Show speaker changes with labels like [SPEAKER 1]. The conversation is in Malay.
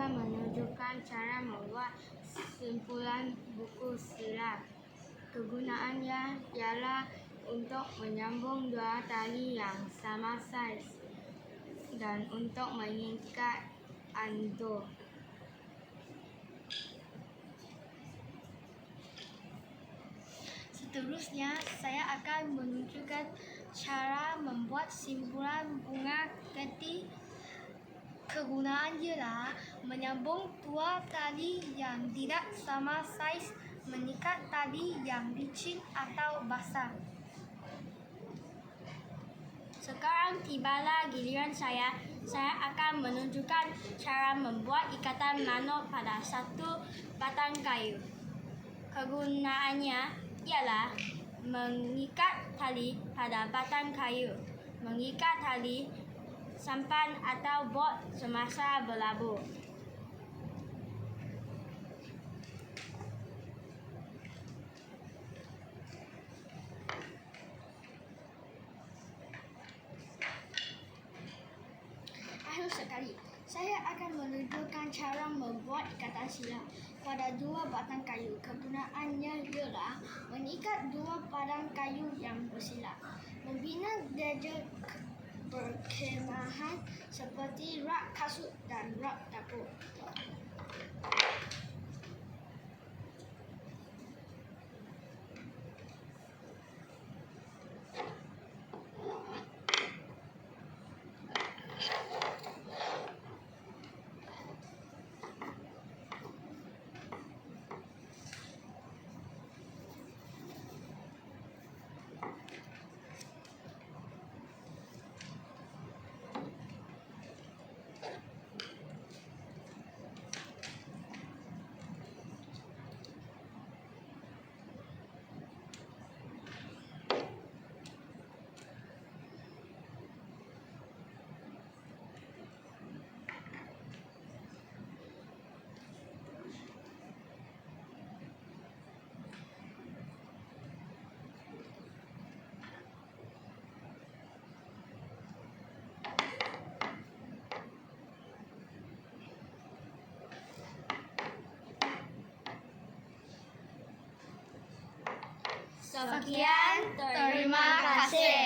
[SPEAKER 1] akan menunjukkan cara membuat simpulan buku silap. Kegunaannya ialah untuk menyambung dua tali yang sama saiz dan untuk mengikat anduh.
[SPEAKER 2] Seterusnya, saya akan menunjukkan cara membuat simpulan bunga keti. Kegunaan ialah menyambung dua tali yang tidak sama saiz, mengikat tali yang licin atau basah. Sekarang tibalah giliran saya. Saya akan menunjukkan cara membuat ikatan manot pada satu batang kayu. Kegunaannya ialah mengikat tali pada batang kayu, mengikat tali sampan atau bot semasa berlabuh. Akhir sekali, saya akan menunjukkan cara membuat ikatan silap pada dua batang kayu. Kegunaannya ialah mengikat dua batang kayu yang bersilap, membina gadget perkhemahan seperti rak kasut dan rak dapur. Sekian, terima kasih.